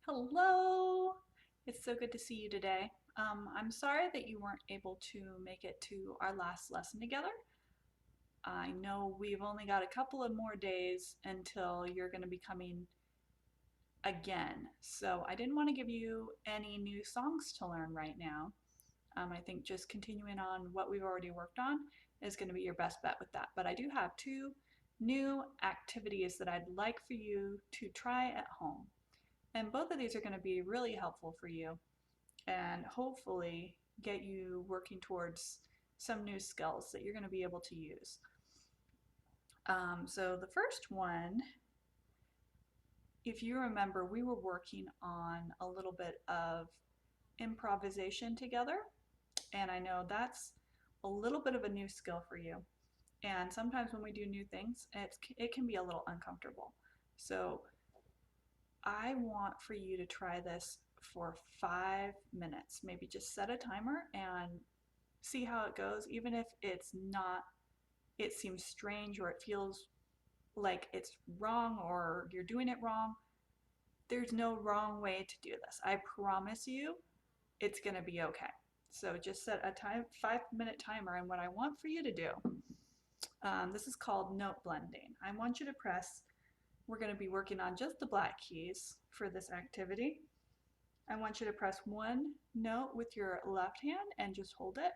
Hello! It's so good to see you today. I'm sorry that you weren't able to make it to our last lesson together. I know we've only got a couple of more days until you're going to be coming again, so I didn't want to give you any new songs to learn right now. I think just continuing on what we've already worked on is going to be your best bet with that. But I do have two new activities that I'd like for you to try at home. And both of these are going to be really helpful for you and hopefully get you working towards some new skills that you're going to be able to use. So the first one, if you remember, we were working on a little bit of improvisation together, and I know that's a little bit of a new skill for you. And sometimes when we do new things, it can be a little uncomfortable. So I want for you to try this for 5 minutes. Maybe just set a timer and see how it goes, even if it seems strange or it feels like it's wrong or you're doing it wrong. There's no wrong way to do this. I promise you it's going to be okay. So just set a 5-minute timer, and what I want for you to do, this is called note blending. I want you to press, we're going to be working on just the black keys for this activity. I want you to press one note with your left hand and just hold it,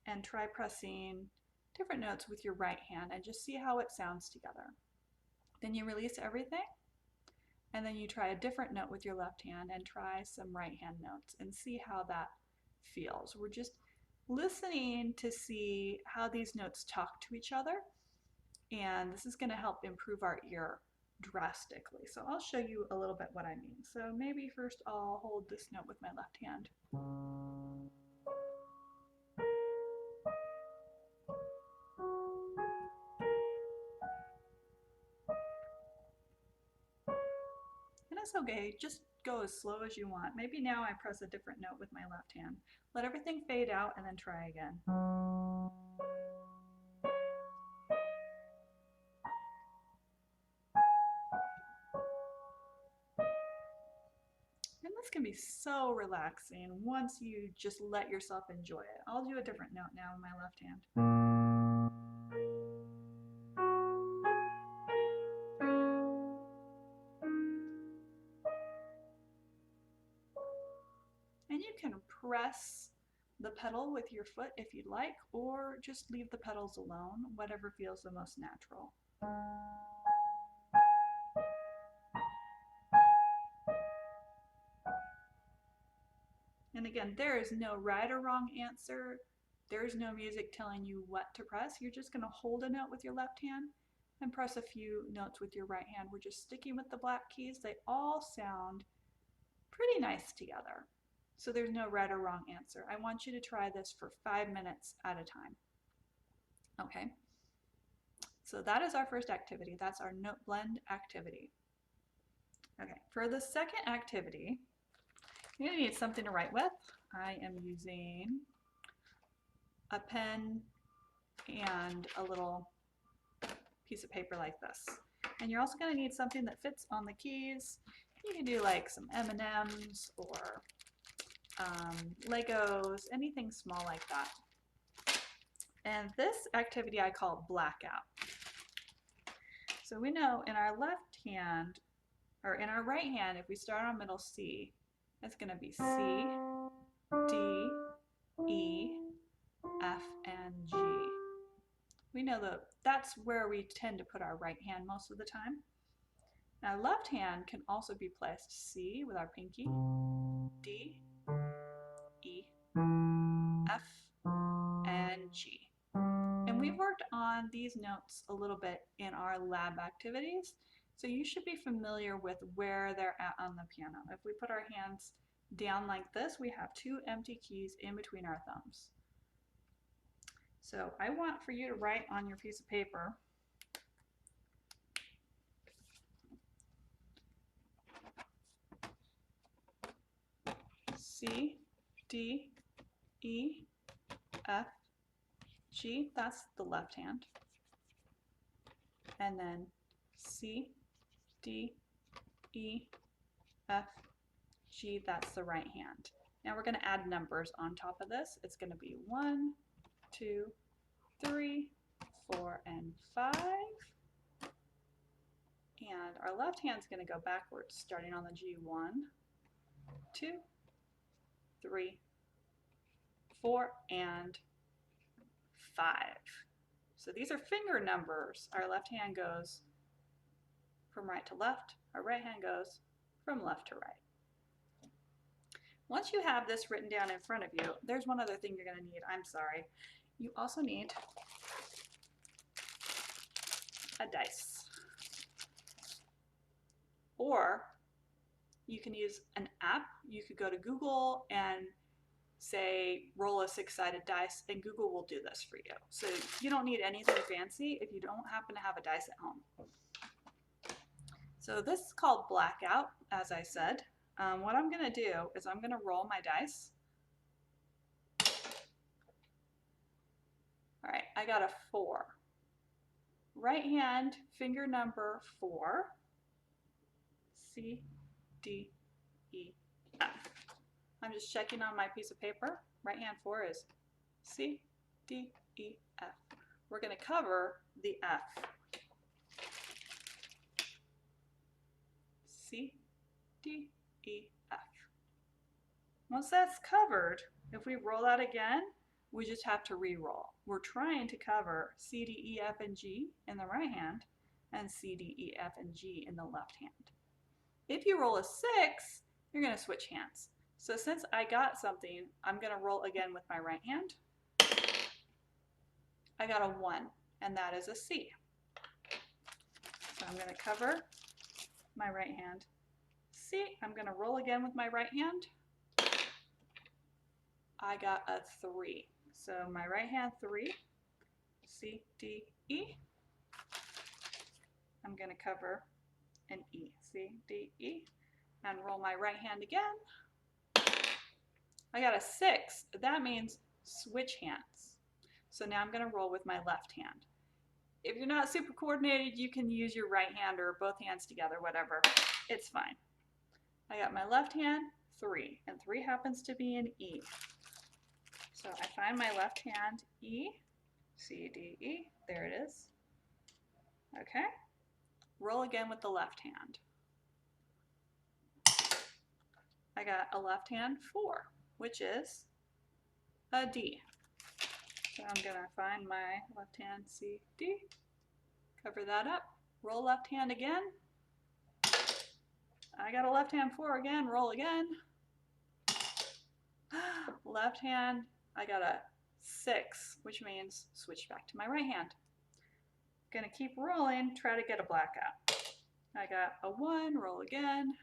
and try pressing different notes with your right hand and just see how it sounds together. Then you release everything, and then you try a different note with your left hand and try some right hand notes and see how that feels. We're just listening to see how these notes talk to each other, and this is going to help improve our ear drastically. So I'll show you a little bit what I mean. So maybe first I'll hold this note with my left hand. And it's okay, just go as slow as you want. Maybe now I press a different note with my left hand. Let everything fade out and then try again. And this can be so relaxing once you just let yourself enjoy it. I'll do a different note now in my left hand. And you can press the pedal with your foot if you'd like, or just leave the pedals alone, whatever feels the most natural. And again, there is no right or wrong answer. There's no music telling you what to press. You're just going to hold a note with your left hand and press a few notes with your right hand. We're just sticking with the black keys. They all sound pretty nice together. So there's no right or wrong answer. I want you to try this for 5 minutes at a time. Okay, so that is our first activity. That's our note blend activity. Okay, for the second activity, you're gonna need something to write with. I am using a pen and a little piece of paper like this. And you're also gonna need something that fits on the keys. You can do like some M&Ms or Legos, anything small like that. And this activity I call Blackout. So we know in our left hand, or in our right hand, if we start on middle C, it's going to be C, D, E, F, and G. We know that that's where we tend to put our right hand most of the time. Now left hand can also be placed C with our pinky, D, E, F, and G. And we've worked on these notes a little bit in our lab activities, so you should be familiar with where they're at on the piano. If we put our hands down like this, we have two empty keys in between our thumbs. So I want for you to write on your piece of paper C, D, E, F, G, that's the left hand, and then C, D, E, F, G, that's the right hand. Now we're going to add numbers on top of this. It's going to be 1, 2, 3, 4, and 5. And our left hand's going to go backwards, starting on the G. 1, 2, 3, 4, and 5. So these are finger numbers. Our left hand goes from right to left. Our right hand goes from left to right. Once you have this written down in front of you, there's one other thing you're going to need. I'm sorry. You also need a dice. Or you can use an app. You could go to Google and say roll a 6-sided dice, and Google will do this for you. So you don't need anything fancy if you don't happen to have a dice at home. So this is called Blackout, as I said. What I'm going to do is I'm going to roll my dice. All right, I got a 4. Right hand, finger number 4, C, D, E, F. I'm just checking on my piece of paper. Right hand 4 is C, D, E, F. We're going to cover the F. C, D, E, F. Once that's covered, if we roll out again, we just have to re-roll. We're trying to cover C, D, E, F, and G in the right hand and C, D, E, F, and G in the left hand. If you roll a 6, you're going to switch hands. So since I got something, I'm going to roll again with my right hand. I got a 1, and that is a C. So I'm going to cover my right hand. C, I'm going to roll again with my right hand. I got a 3. So my right hand 3, C, D, E. I'm going to cover an E, C, D, E, and roll my right hand again. I got a 6. That means switch hands. So now I'm going to roll with my left hand. If you're not super coordinated, you can use your right hand or both hands together, whatever. It's fine. I got my left hand, 3, and 3 happens to be an E. So I find my left hand, E, C, D, E. There it is. Okay. Roll again with the left hand. I got a left hand 4, which is a D. So I'm going to find my left hand C, D, cover that up, roll left hand again. I got a left hand 4 again, roll again. Left hand, I got a 6, which means switch back to my right hand. Going to keep rolling, try to get a blackout. I got a 1, roll again.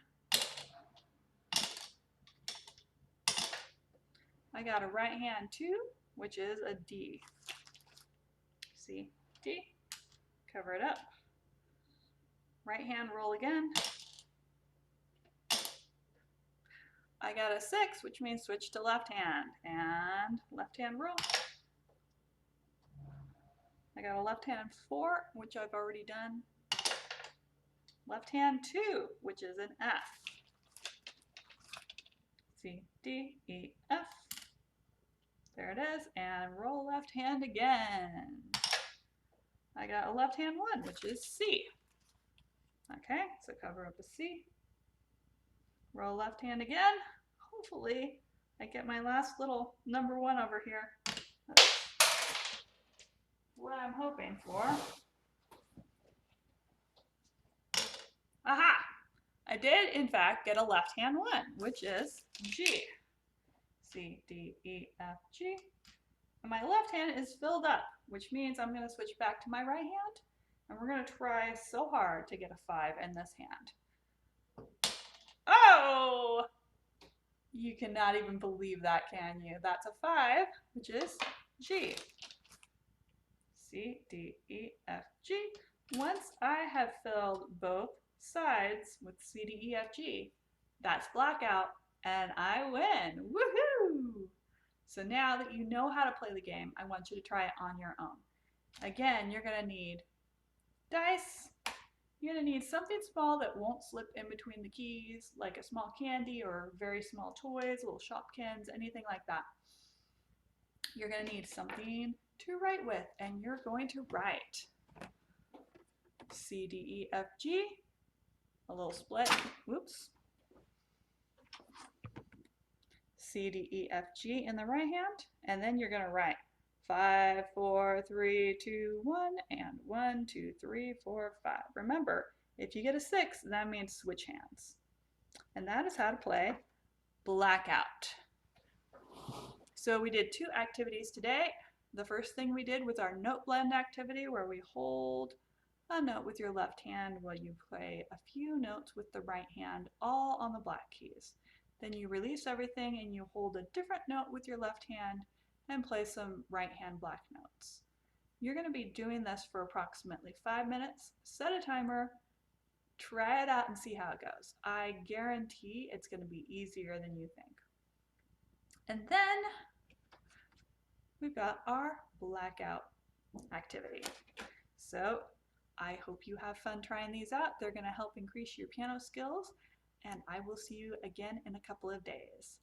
I got a right hand 2, which is a D. C, D, cover it up. Right hand, roll again. I got a 6, which means switch to left hand, and left hand roll. I got a left hand 4, which I've already done. Left hand 2, which is an F. C, D, E, F. There it is, and roll left hand again. I got a left hand 1, which is C. Okay, so cover up a C. Roll left hand again. Hopefully, I get my last little number 1 over here. That's what I'm hoping for. Aha! I did, in fact, get a left hand 1, which is G. C, D, E, F, G. And my left hand is filled up, which means I'm going to switch back to my right hand, and we're going to try so hard to get a 5 in this hand. Oh! You cannot even believe that, can you? That's a 5, which is G. C, D, E, F, G. Once I have filled both sides with C, D, E, F, G, that's blackout, and I win. Woohoo! So now that you know how to play the game, I want you to try it on your own. Again, you're going to need dice, You're going to need something small that won't slip in between the keys, like a small candy or very small toys, little Shopkins, anything like that. You're going to need something to write with, and you're going to write C, D, E, F, G, a little split, whoops, C, D, E, F, G in the right hand, and then you're going to write 5, 4, 3, 2, 1, and 1, 2, 3, 4, 5. Remember, if you get a 6, that means switch hands. And that is how to play Blackout. So we did 2 activities today. The first thing we did was our note blend activity, where we hold a note with your left hand while you play a few notes with the right hand, all on the black keys. Then you release everything and you hold a different note with your left hand and play some right hand black notes. You're going to be doing this for approximately 5 minutes. Set a timer, try it out and see how it goes. I guarantee it's going to be easier than you think. And then we've got our Blackout activity. So I hope you have fun trying these out. They're going to help increase your piano skills, and I will see you again in a couple of days.